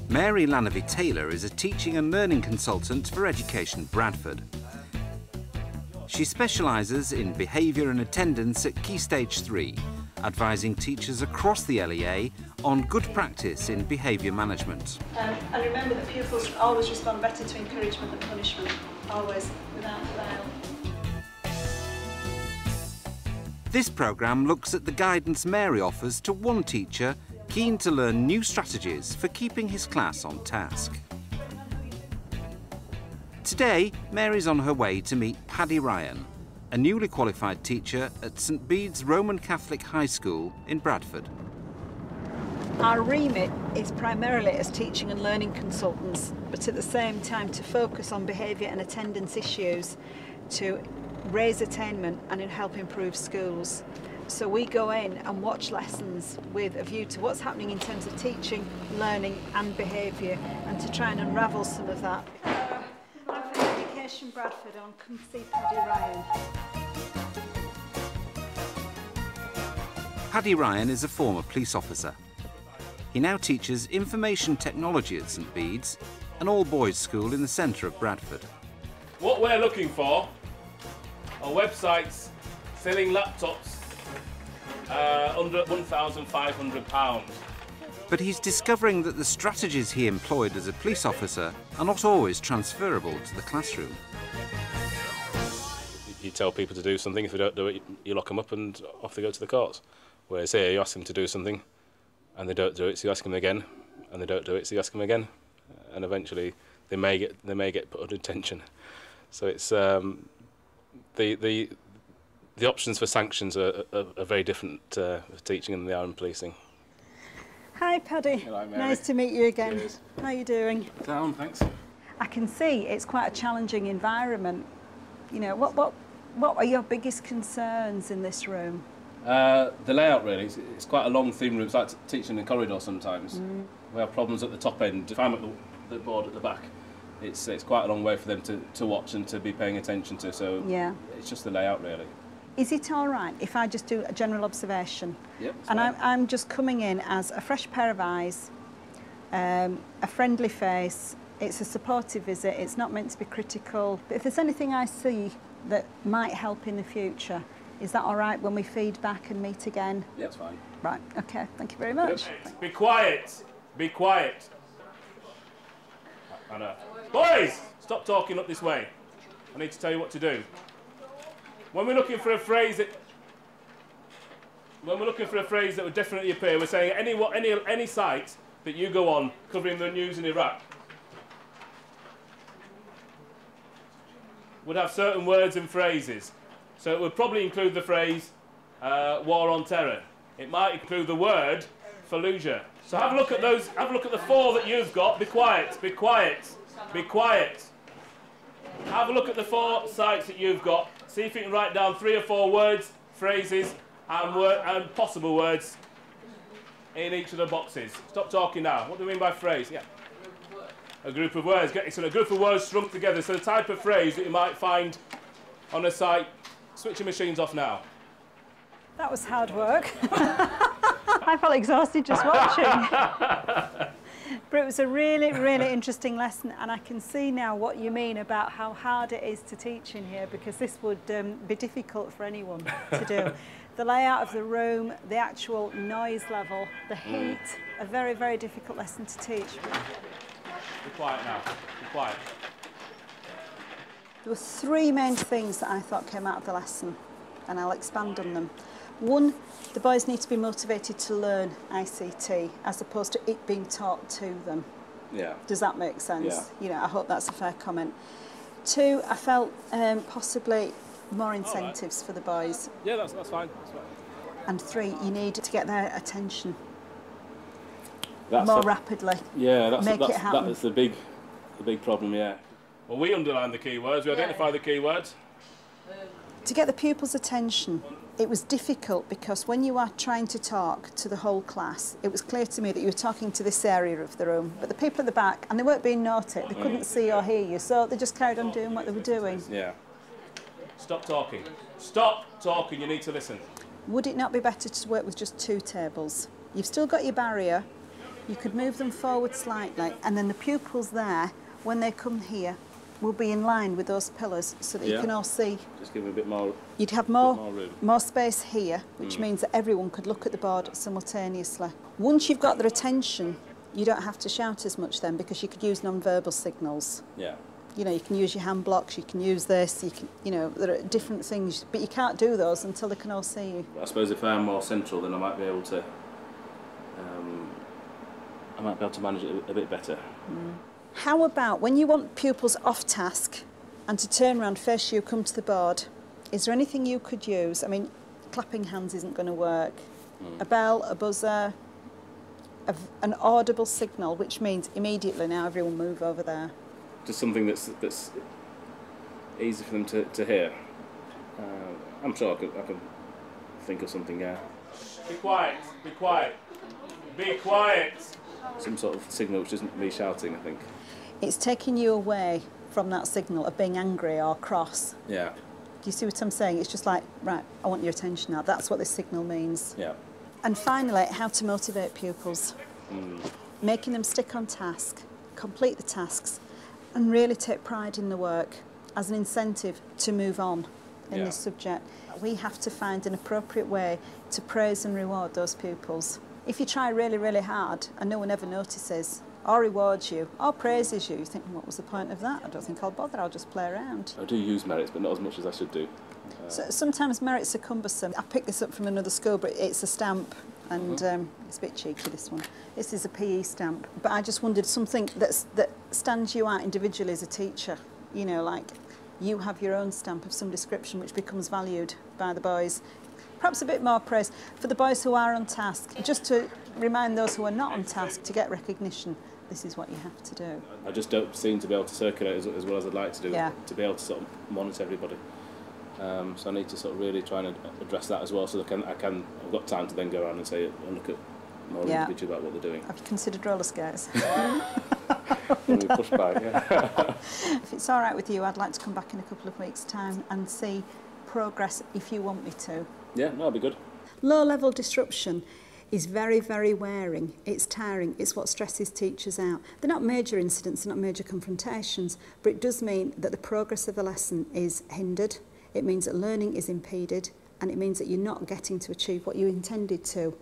Lanovy-Taylor is a teaching and learning consultant for Education Bradford. She specialises in behaviour and attendance at Key Stage 3, advising teachers across the LEA on good practice in behaviour management. And remember that pupils always respond better to encouragement than punishment, always, without fail. This programme looks at the guidance Mary offers to one teacher keen to learn new strategies for keeping his class on task. Today, Mary's on her way to meet Paddy Ryan, a newly qualified teacher at St Bede's Roman Catholic High School in Bradford. Our remit is primarily as teaching and learning consultants, but at the same time to focus on behaviour and attendance issues to raise attainment and help improve schools. So we go in and watch lessons with a view to what's happening in terms of teaching, learning and behaviour, and to try and unravel some of that. I'm from Education Bradford, and come see Paddy Ryan. Paddy Ryan is a former police officer. He now teaches information technology at St Bede's, an all-boys school in the centre of Bradford. What we're looking for are websites selling laptops under £1,500. But he's discovering that the strategies he employed as a police officer are not always transferable to the classroom. You tell people to do something, if they don't do it, you lock them up and off they go to the courts. Whereas here, you ask them to do something and they don't do it, so you ask them again, and they don't do it, so you ask them again, and eventually they may get put under detention. So it's the options for sanctions are very different for teaching than they are in policing. Hi Paddy, Hello, Mary. Nice to meet you again. Cheers. How are you doing? Down, thanks. I can see it's quite a challenging environment. You know, what are your biggest concerns in this room? The layout really, it's quite a long thin room, it's like teaching in a corridor sometimes. We have problems at the top end. If I'm at the board at the back, it's quite a long way for them to watch and to be paying attention to, so yeah, it's just the layout really. Is it all right if I just do a general observation? Yep. And I'm just coming in as a fresh pair of eyes, a friendly face. It's a supportive visit, it's not meant to be critical. But if there's anything I see that might help in the future, is that all right when we feed back and meet again? Yeah, it's fine. Right, okay, thank you very much. Good. Be quiet, be quiet. I know. Boys, stop talking up this way. I need to tell you what to do. When we're looking for a phrase that would definitely appear, we're saying any site that you go on covering the news in Iraq would have certain words and phrases. So it would probably include the phrase war on terror. It might include the word Fallujah. So have a look at those. Have a look at the four that you've got. Be quiet. Be quiet. Be quiet. Have a look at the four sites that you've got. See if you can write down 3 or 4 words, phrases, and possible words in each of the boxes. Stop talking now. What do we mean by phrase? Yeah. A group of words. So a group of words strung together. So the type of phrase that you might find on a site. Switch your machines off now. That was hard work. I felt exhausted just watching. But it was a really, really interesting lesson, and I can see now what you mean about how hard it is to teach in here, because this would be difficult for anyone to do. The layout of the room, the actual noise level, the heat, a very, very difficult lesson to teach. Be quiet now. Be quiet. There were 3 main things that I thought came out of the lesson, and I'll expand on them. 1, the boys need to be motivated to learn ICT as opposed to it being taught to them. Yeah. Does that make sense? Yeah. You know, I hope that's a fair comment. 2, I felt possibly more incentives for the boys. Yeah, that's fine. That's fine. And 3, you need to get their attention more rapidly. Yeah, that's the big problem. Yeah. Well, we underline the keywords. We identify the keywords. To get the pupils' attention, it was difficult because when you are trying to talk to the whole class, it was clear to me that you were talking to this area of the room, but the people at the back, and they weren't being naughty, they couldn't see or hear you, so they just carried on doing what they were doing. Yeah. Stop talking. Stop talking, you need to listen. Would it not be better to work with just 2 tables? You've still got your barrier, You could move them forward slightly, and then the pupils there, when they come here, will be in line with those pillars so that you can all see. Just give them a bit more. You'd have more space here, which means that everyone could look at the board simultaneously. Once you've got their attention, you don't have to shout as much then, because you could use non-verbal signals. Yeah. You know, you can use your hand blocks, you can use this, you know, there are different things, but you can't do those until they can all see you. I suppose if I'm more central, then I might be able to manage it a bit better. How about when you want pupils off task and to turn around, face you, come to the board, is there anything you could use? I mean, clapping hands isn't going to work. A bell, a buzzer, an audible signal, which means immediately now everyone move over there. Just something that's easy for them to hear. I'm sure I could think of something. Be quiet. Be quiet. Be quiet. Some sort of signal which isn't me shouting, I think. It's taking you away from that signal of being angry or cross. Yeah. Do you see what I'm saying? It's just like, right, I want your attention now. That's what this signal means. Yeah. And finally, how to motivate pupils. Making them stick on task, complete the tasks, and really take pride in the work as an incentive to move on in this subject. We have to find an appropriate way to praise and reward those pupils. If you try really, really hard and no one ever notices, or rewards you, or praises you, you think, what was the point of that? I don't think I'll bother, I'll just play around. I do use merits, but not as much as I should do. So sometimes merits are cumbersome. I picked this up from another school, but it's a stamp, and it's a bit cheeky, this one. This is a PE stamp. But I just wondered something that stands you out individually as a teacher. You know, like you have your own stamp of some description which becomes valued by the boys. Perhaps a bit more praise for the boys who are on task, just to remind those who are not on task to get recognition. This is what you have to do. I just don't seem to be able to circulate as well as I'd like to do, to be able to sort of monitor everybody. So I need to sort of really try and address that as well, so that I've got time to then go around and say and look at more individually about what they're doing. Have you considered roller skates? When we push back, yeah. If it's all right with you, I'd like to come back in a couple of weeks' time and see progress if you want me to. Yeah, no, that'd be good. Low-level disruption is very, very wearing. It's tiring. It's what stresses teachers out. They're not major incidents, they're not major confrontations, but it does mean that the progress of the lesson is hindered. It means that learning is impeded, and it means that you're not getting to achieve what you intended to.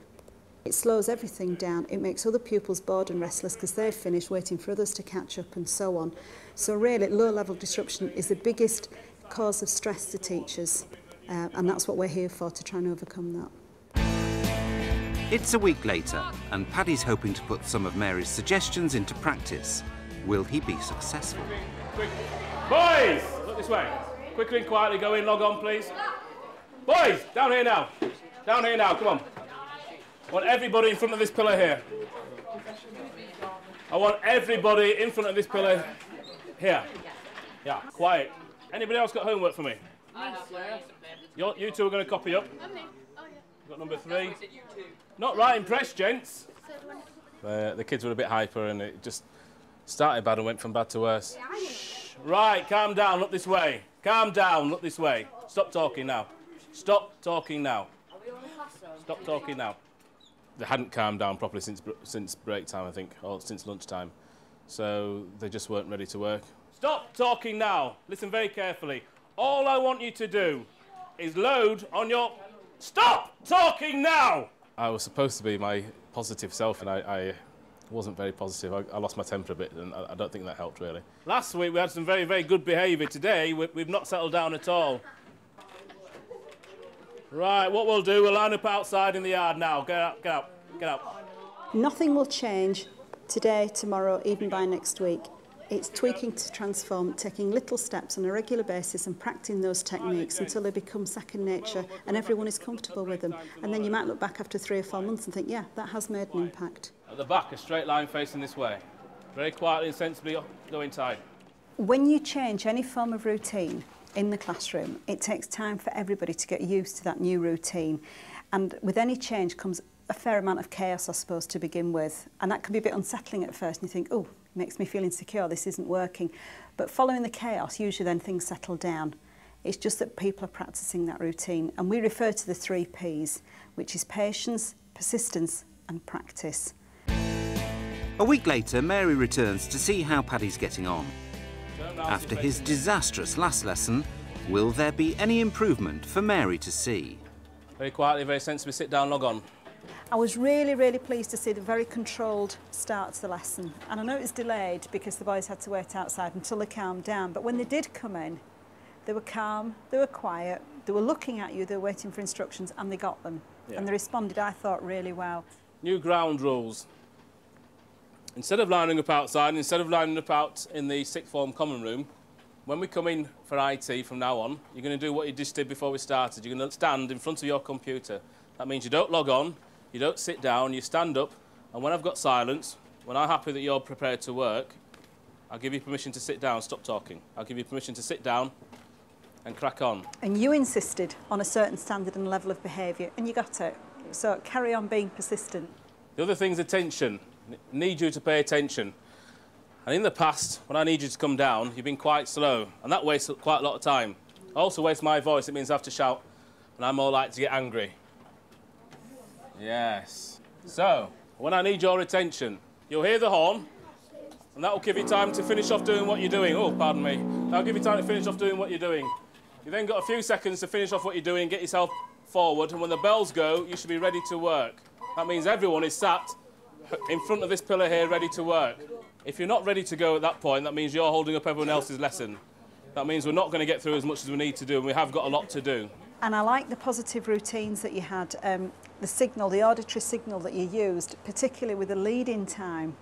It slows everything down. It makes other pupils bored and restless because they've finished waiting for others to catch up and so on. So really, low-level disruption is the biggest cause of stress to teachers, and that's what we're here for, to try and overcome that. It's a week later, and Paddy's hoping to put some of Mary's suggestions into practice. Will he be successful? Quick. Boys, look this way. Quickly and quietly go in, log on, please. Boys, down here now. Down here now, come on. I want everybody in front of this pillar here. I want everybody in front of this pillar here. Yeah, quiet. Anybody else got homework for me? You two are going to copy up. Got number 3. Not right impressed, gents. The kids were a bit hyper, and it just started bad and went from bad to worse. Shh. Right, calm down, look this way. Calm down, look this way. Stop talking now. Stop talking now. Stop talking now. They hadn't calmed down properly since break time, I think, or since lunchtime. So they just weren't ready to work. Stop talking now. Listen very carefully. All I want you to do is load on your... Stop talking now! I was supposed to be my positive self, and I wasn't very positive. I lost my temper a bit, and I don't think that helped, really. Last week we had some very, very good behaviour. Today we've not settled down at all. Right, what we'll do, we'll line up outside in the yard now. Get out, get out, get out. Nothing will change today, tomorrow, even by next week. It's tweaking to transform, taking little steps on a regular basis and practicing those techniques until they become second nature and everyone is comfortable with them. And then you might look back after 3 or 4 months and think, yeah, that has made an impact. At the back, a straight line facing this way. Very quietly and sensibly go inside. When you change any form of routine in the classroom, it takes time for everybody to get used to that new routine. And with any change comes a fair amount of chaos, I suppose, to begin with. And that can be a bit unsettling at first, and you think, oh, it makes me feel insecure, this isn't working. But following the chaos, usually then things settle down. It's just that people are practicing that routine. And we refer to the 3 Ps, which is patience, persistence, and practice. A week later, Mary returns to see how Paddy's getting on. After his disastrous last lesson, will there be any improvement for Mary to see? Very quietly, very sensibly, sit down, log on. I was really pleased to see the very controlled start to the lesson. And I know it was delayed because the boys had to wait outside until they calmed down. But when they did come in, they were calm, they were quiet, they were looking at you, they were waiting for instructions, and they got them. Yeah. And they responded, I thought, really well. New ground rules. Instead of lining up outside, instead of lining up out in the sixth form common room, when we come in for IT from now on, you're going to do what you just did before we started. You're going to stand in front of your computer. That means you don't log on, you don't sit down, you stand up, and when I've got silence, when I'm happy that you're prepared to work, I'll give you permission to sit down, stop talking. I'll give you permission to sit down and crack on. And you insisted on a certain standard and level of behaviour, and you got it. So carry on being persistent. The other thing's attention. I need you to pay attention. And in the past, when I need you to come down, you've been quite slow, and that wastes quite a lot of time. I also waste my voice, it means I have to shout, and I'm more likely to get angry. Yes. So, when I need your attention, you'll hear the horn, and that will give you time to finish off doing what you're doing. Oh, pardon me. That'll give you time to finish off doing what you're doing. You've then got a few seconds to finish off what you're doing, get yourself forward, and when the bells go, you should be ready to work. That means everyone is sat in front of this pillar here, ready to work. If you're not ready to go at that point, that means you're holding up everyone else's lesson. That means we're not going to get through as much as we need to do, and we have got a lot to do. And I like the positive routines that you had. The signal, the auditory signal that you used, particularly with the lead-in time,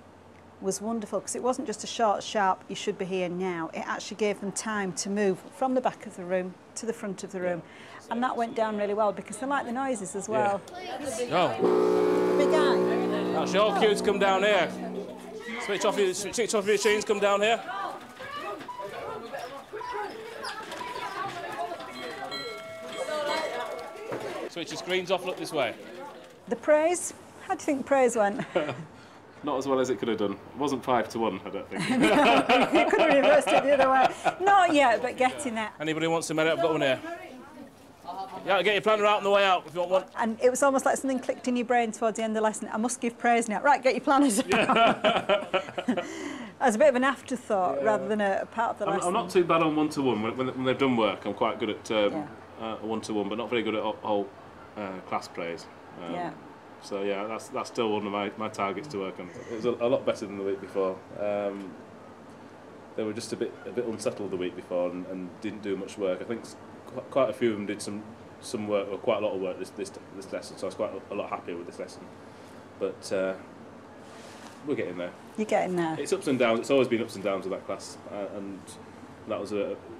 was wonderful, because it wasn't just a short, sharp, you should be here now. It actually gave them time to move from the back of the room to the front of the room. And that went down really well, because they like the noises as well. Yeah. Oh. Big guy. That's your cue to come down here. Switch off your machines, come down here. Switch your screens off, look this way. The praise? How do you think the praise went? Not as well as it could have done. It wasn't 5-1, I don't think. No, you could have reversed it the other way. Not yet, but getting there. Anybody wants a minute? I've got one here. Yeah, get your planner out on the way out if you want one. And it was almost like something clicked in your brain towards the end of the lesson. I must give praise now. Right, get your planners out. Yeah. As a bit of an afterthought rather than a part of the lesson. I'm not too bad on one-to-one. When they've done work, I'm quite good at one-to-one, but not very good at whole class praise. So yeah, that's still one of my targets to work on. It was a lot better than the week before. They were just a bit unsettled the week before and didn't do much work. I think quite a few of them did some work, or quite a lot of work this lesson. So I was quite a lot happier with this lesson. But we're getting there. You're getting there. It's ups and downs. It's always been ups and downs with that class, and that was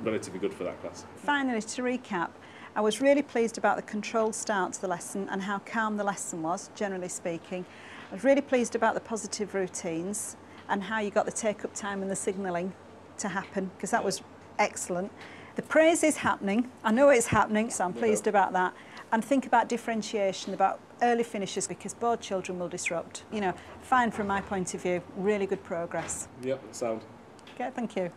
relatively good for that class. Finally, to recap, I was really pleased about the controlled start to the lesson and how calm the lesson was, generally speaking. I was really pleased about the positive routines and how you got the take-up time and the signalling to happen, because that was excellent. The praise is happening. I know it's happening, so I'm pleased about that. And think about differentiation, about early finishes, because bored children will disrupt. You know, fine from my point of view, really good progress. Yep, sound. Okay, thank you.